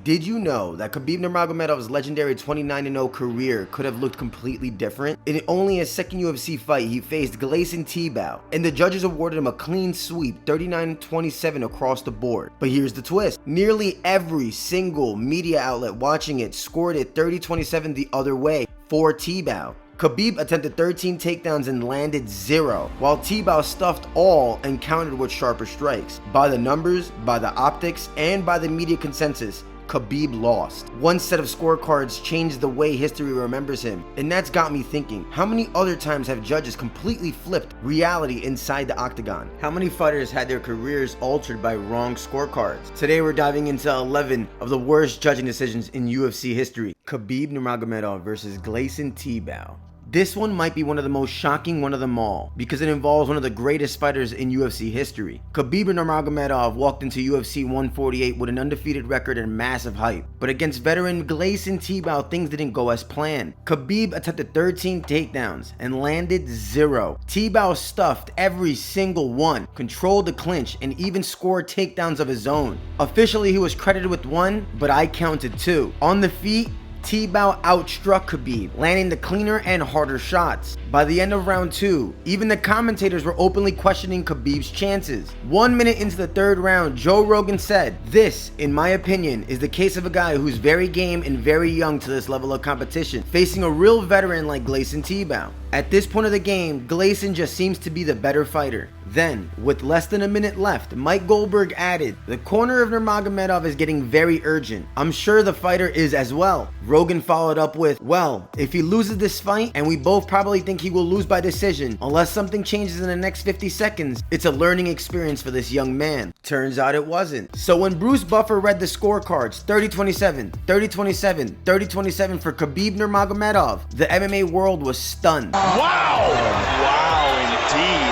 Did you know that Khabib Nurmagomedov's legendary 29-0 career could have looked completely different? In only his second UFC fight, he faced Gleison Tibau, and the judges awarded him a clean sweep, 39-27 across the board. But here's the twist. Nearly every single media outlet watching it scored it 30-27 the other way for Tibau. Khabib attempted 13 takedowns and landed 0, while Tibau stuffed all and countered with sharper strikes. By the numbers, by the optics, and by the media consensus, Khabib lost. One set of scorecards changed the way history remembers him, and that's got me thinking, how many other times have judges completely flipped reality inside the octagon? How many fighters had their careers altered by wrong scorecards? Today we're diving into 11 of the worst judging decisions in UFC history. Khabib Nurmagomedov versus Gleison Tibau. This one might be one of the most shocking one of them all, because it involves one of the greatest fighters in UFC history. Khabib Nurmagomedov walked into UFC 148 with an undefeated record and massive hype, but against veteran Gleison Tibau, things didn't go as planned. Khabib attempted 13 takedowns and landed 0. Tibau stuffed every single one, controlled the clinch, and even scored takedowns of his own. Officially, he was credited with 1, but I counted 2. On the feet, Tibau outstruck Khabib, landing the cleaner and harder shots. By the end of round 2, even the commentators were openly questioning Khabib's chances. 1 minute into the third round, Joe Rogan said, "This, in my opinion, is the case of a guy who's very game and very young to this level of competition, facing a real veteran like Gleison Tibau. At this point of the game, Gleison just seems to be the better fighter." Then, with less than a minute left, Mike Goldberg added, "The corner of Nurmagomedov is getting very urgent. I'm sure the fighter is as well." Rogan followed up with, "Well, if he loses this fight, and we both probably think he will lose by decision, unless something changes in the next 50 seconds, it's a learning experience for this young man." Turns out it wasn't. So when Bruce Buffer read the scorecards, 30-27, 30-27, 30-27 for Khabib Nurmagomedov, the MMA world was stunned. Wow! Wow, indeed.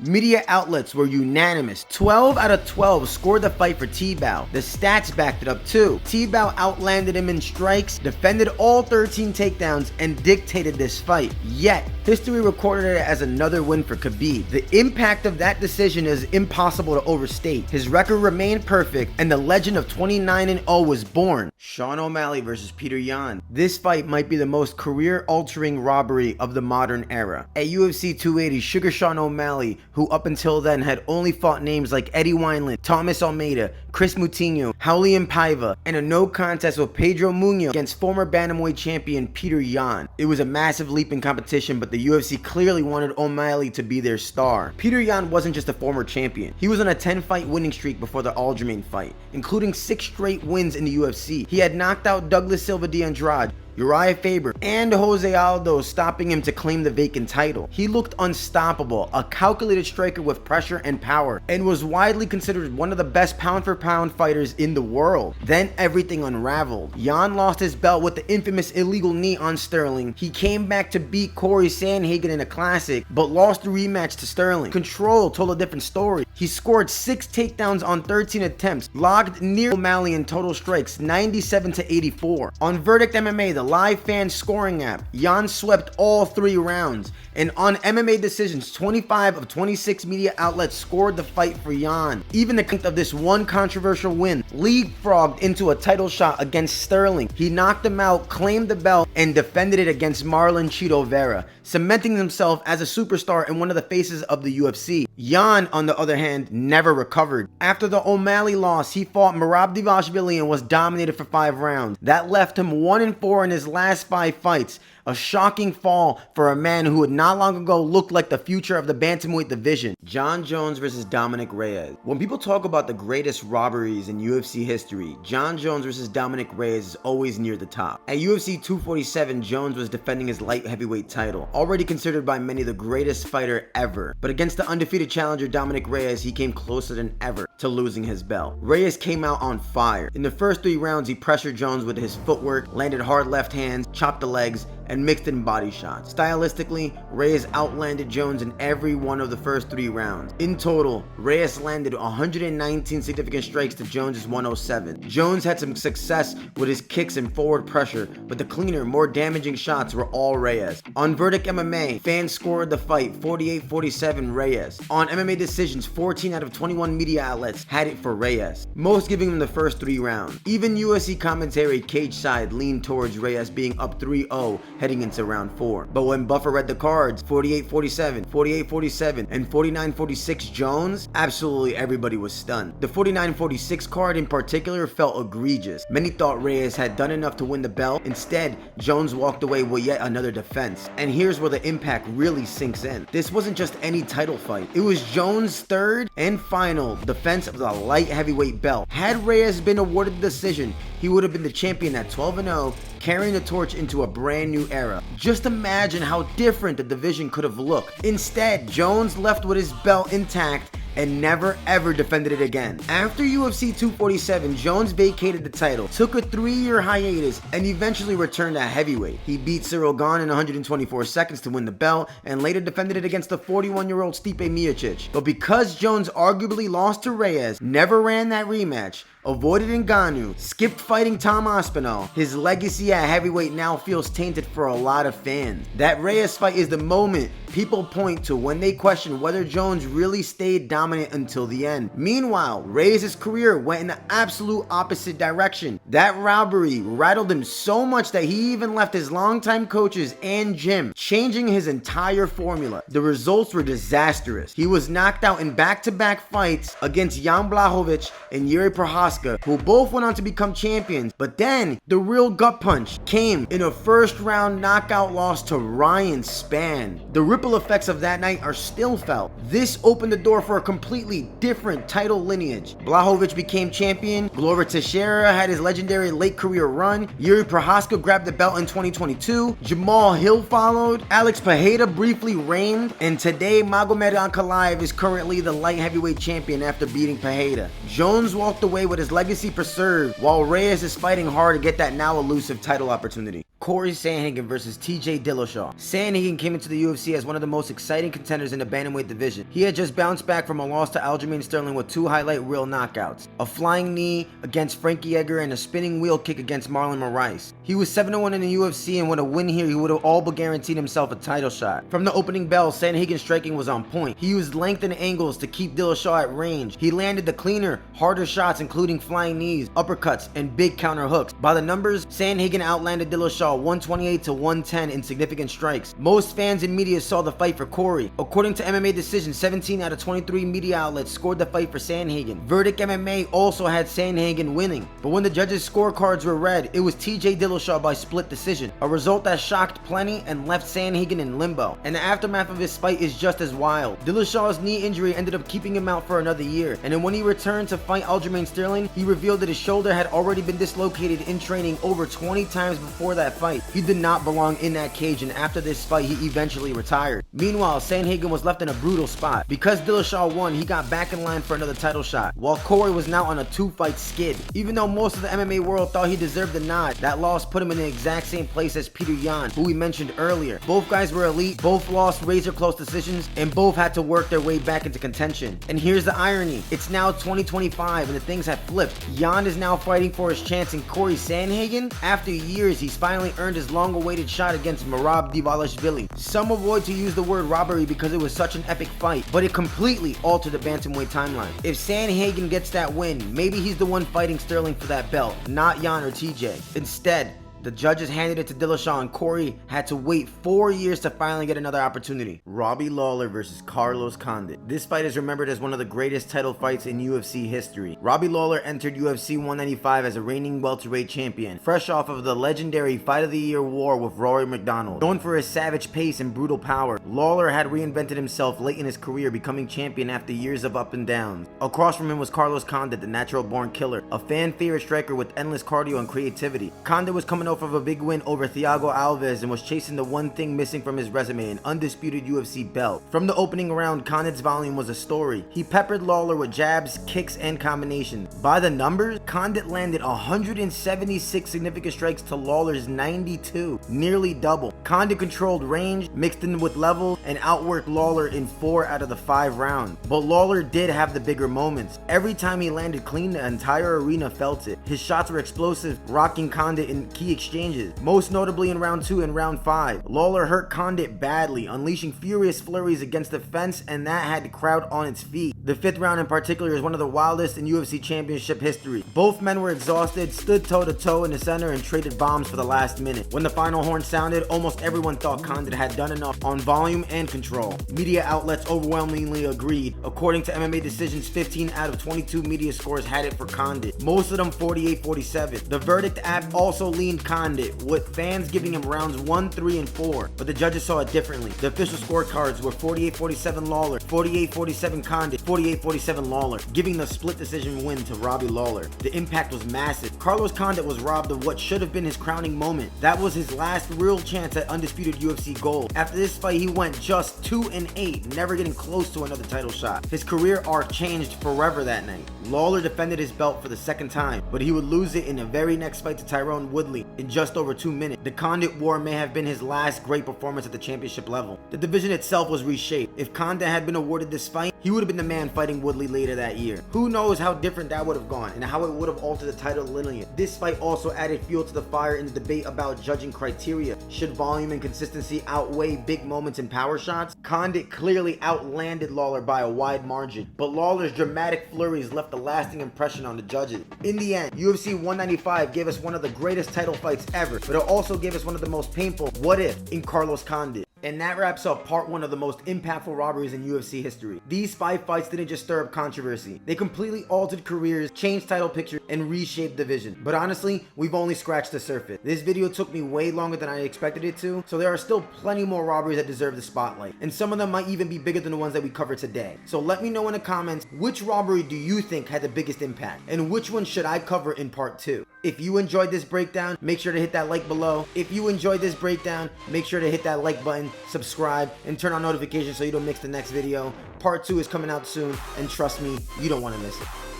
Media outlets were unanimous. 12 out of 12 scored the fight for Tibau. The stats backed it up too. Tibau outlanded him in strikes, defended all 13 takedowns, and dictated this fight. Yet, history recorded it as another win for Khabib. The impact of that decision is impossible to overstate. His record remained perfect, and the legend of 29-0 was born. Sean O'Malley versus Petr Yan. This fight might be the most career-altering robbery of the modern era. At UFC 280, Sugar Sean O'Malley, who up until then had only fought names like Eddie Wineland, Thomas Almeida, Chris Moutinho, Raulian Paiva, and a no contest with Pedro Munhoz against former bantamweight champion Petr Yan. It was a massive leap in competition, but the UFC clearly wanted O'Malley to be their star. Petr Yan wasn't just a former champion. He was on a 10-fight winning streak before the Aljamain fight, including 6 straight wins in the UFC. He had knocked out Douglas Silva de Andrade, Uriah Faber, and Jose Aldo, stopping him to claim the vacant title. He looked unstoppable, a calculated striker with pressure and power, and was widely considered one of the best pound-for-pound fighters in the world. Then everything unraveled. Yan lost his belt with the infamous illegal knee on Sterling. He came back to beat Cory Sanhagen in a classic, but lost the rematch to Sterling. Control told a different story. He scored 6 takedowns on 13 attempts, logged near O'Malley in total strikes, 97-84. On Verdict MMA, the live fan scoring app, Yan swept all 3 rounds, and on MMA Decisions, 25 of 26 media outlets scored the fight for Yan. Even the of this one controversial win leapfrogged into a title shot against Sterling. He knocked him out, claimed the belt, and defended it against Marlon Chito Vera, cementing himself as a superstar and one of the faces of the UFC. Yan, on the other hand, never recovered. After the O'Malley loss, he fought Merab Dvalishvili and was dominated for 5 rounds. That left him 1-4 in his last 5 fights. A shocking fall for a man who had not long ago looked like the future of the bantamweight division. Jon Jones versus Dominick Reyes. When people talk about the greatest robberies in UFC history, Jon Jones versus Dominick Reyes is always near the top. At UFC 247, Jones was defending his light heavyweight title, already considered by many the greatest fighter ever. But against the undefeated challenger Dominick Reyes, he came closer than ever to losing his belt. Reyes came out on fire. In the first 3 rounds, he pressured Jones with his footwork, landed hard left hands, chopped the legs, and mixed in body shots. Stylistically, Reyes outlanded Jones in every one of the first 3 rounds. In total, Reyes landed 119 significant strikes to Jones' 107. Jones had some success with his kicks and forward pressure, but the cleaner, more damaging shots were all Reyes. On Verdict MMA, fans scored the fight 48-47 Reyes. On MMA decisions, 14 out of 21 media outlets had it for Reyes, most giving him the first 3 rounds. Even UFC commentary cage side leaned towards Reyes being up 3-0 heading into round 4. But when Buffer read the cards, 48-47, 48-47, and 49-46 Jones, absolutely everybody was stunned. The 49-46 card in particular felt egregious. Many thought Reyes had done enough to win the belt. Instead, Jones walked away with yet another defense. And here's where the impact really sinks in. This wasn't just any title fight. It was Jones' third and final defense of the light heavyweight belt. Had Reyes been awarded the decision, he would have been the champion at 12-0, carrying the torch into a brand new era. Just imagine how different the division could have looked. Instead, Jones left with his belt intact and never ever defended it again. After UFC 247, Jones vacated the title, took a 3-year hiatus, and eventually returned at heavyweight. He beat Cyril Gane in 124 seconds to win the belt, and later defended it against the 41-year-old Stipe Miocic. But because Jones arguably lost to Reyes, never ran that rematch, avoided Ngannou, skipped fighting Tom Aspinall, his legacy at heavyweight now feels tainted for a lot of fans. That Reyes fight is the moment people point to when they question whether Jones really stayed dominant until the end. Meanwhile, Reyes' career went in the absolute opposite direction. That robbery rattled him so much that he even left his longtime coaches and gym, changing his entire formula. The results were disastrous. He was knocked out in back-to-back fights against Jan Blachowicz and Yuri Prochazka, who both went on to become champions. But then, the real gut punch came in a first-round knockout loss to Ryan Spann. The ripple effects of that night are still felt. This opened the door for a completely different title lineage. Blachowicz became champion, Glover Teixeira had his legendary late career run, Yuri Prochazka grabbed the belt in 2022, Jamal Hill followed, Alex Pereira briefly reigned, and today Magomed Ankalaev is currently the light heavyweight champion after beating Pereira. Jones walked away with his legacy preserved, while Reyes is fighting hard to get that now elusive title opportunity. Cory Sanhagen versus TJ Dillashaw. Sanhagen came into the UFC as one of the most exciting contenders in the bantamweight division. He had just bounced back from a loss to Aljamain Sterling with 2 highlight reel knockouts, a flying knee against Frankie Edgar and a spinning wheel kick against Marlon Moraes. He was 7-1 in the UFC, and with a win here, he would have all but guaranteed himself a title shot. From the opening bell, Sanhagen's striking was on point. He used length and angles to keep Dillashaw at range. He landed the cleaner, harder shots including flying knees, uppercuts, and big counter hooks. By the numbers, Sanhagen outlanded Dillashaw 128-110 in significant strikes. Most fans and media saw the fight for Cory. According to MMA Decision, 17 out of 23 media outlets scored the fight for Sanhagen. Verdict MMA also had Sanhagen winning, but when the judges' scorecards were read, it was TJ Dillashaw by split decision, a result that shocked plenty and left Sanhagen in limbo. And the aftermath of his fight is just as wild. Dillashaw's knee injury ended up keeping him out for another year, and then when he returned to fight Aljamain Sterling, he revealed that his shoulder had already been dislocated in training over 20 times before that fight. He did not belong in that cage, and after this fight, he eventually retired. Meanwhile, Sanhagen was left in a brutal spot. Because Dillashaw won, he got back in line for another title shot, while Cory was now on a 2-fight skid. Even though most of the MMA world thought he deserved the nod, that loss put him in the exact same place as Petr Yan, who we mentioned earlier. Both guys were elite, both lost razor-close decisions, and both had to work their way back into contention. And here's the irony. It's now 2025, and the things have flipped. Yan is now fighting for his chance in Cory Sanhagen. After years, he's finally earned his long-awaited shot against Merab Dvalishvili. Some avoid to use the word robbery because it was such an epic fight, but it completely altered the bantamweight timeline. If Sanhagen gets that win, maybe he's the one fighting Sterling for that belt, not Yan or TJ. Instead, the judges handed it to Dillashaw, and Cory had to wait 4 years to finally get another opportunity. Robbie Lawler versus Carlos Condit. This fight is remembered as one of the greatest title fights in UFC history. Robbie Lawler entered UFC 195 as a reigning welterweight champion, fresh off of the legendary Fight of the Year war with Rory McDonald. Known for his savage pace and brutal power, Lawler had reinvented himself late in his career, becoming champion after years of up and downs. Across from him was Carlos Condit, the natural-born killer, a fan-favorite striker with endless cardio and creativity. Condit was coming over off of a big win over Thiago Alves and was chasing the one thing missing from his resume, an undisputed UFC belt. From the opening round, Condit's volume was a story. He peppered Lawler with jabs, kicks, and combinations. By the numbers, Condit landed 176 significant strikes to Lawler's 92, nearly double. Condit controlled range, mixed in with level, and outworked Lawler in 4 out of the 5 rounds. But Lawler did have the bigger moments. Every time he landed clean, the entire arena felt it. His shots were explosive, rocking Condit in key exchanges, most notably in round 2 and round 5. Lawler hurt Condit badly, unleashing furious flurries against the fence, and that had the crowd on its feet. The 5th round in particular is one of the wildest in UFC Championship history. Both men were exhausted, stood toe-to-toe in the center, and traded bombs for the last minute. When the final horn sounded, almost everyone thought Condit had done enough on volume and control. Media outlets overwhelmingly agreed. According to MMA Decisions, 15 out of 22 media scores had it for Condit, most of them 48-47. The verdict app also leaned Condit, with fans giving him rounds 1, 3, and 4, but the judges saw it differently. The official scorecards were 48-47 Lawler, 48-47 Condit, 48-47 Lawler, giving the split decision win to Robbie Lawler. The impact was massive. Carlos Condit was robbed of what should have been his crowning moment. That was his last real chance at undisputed UFC gold. After this fight, he went just 2-8, never getting close to another title shot. His career arc changed forever that night. Lawler defended his belt for the 2nd time, but he would lose it in the very next fight to Tyrone Woodley in just over 2 minutes. The Condit War may have been his last great performance at the championship level. The division itself was reshaped. If Condit had been awarded this fight, he would have been the man fighting Woodley later that year. Who knows how different that would have gone and how it would have altered the title lineage. This fight also added fuel to the fire in the debate about judging criteria. Should volume and consistency outweigh big moments and power shots? Condit clearly outlanded Lawler by a wide margin, but Lawler's dramatic flurries left a lasting impression on the judges. In the end, UFC 195 gave us one of the greatest title fights ever, but it also gave us one of the most painful what if in Carlos Condit. And that wraps up part 1 of the most impactful robberies in UFC history. These 5 fights didn't just stir up controversy. They completely altered careers, changed title pictures, and reshaped division. But honestly, we've only scratched the surface. This video took me way longer than I expected it to, so there are still plenty more robberies that deserve the spotlight. And some of them might even be bigger than the ones that we covered today. So let me know in the comments, which robbery do you think had the biggest impact? And which one should I cover in part 2? If you enjoyed this breakdown, make sure to hit that like below. If you enjoyed this breakdown, make sure to hit that like button, subscribe, and turn on notifications so you don't miss the next video. Part 2 is coming out soon, and trust me, you don't want to miss it.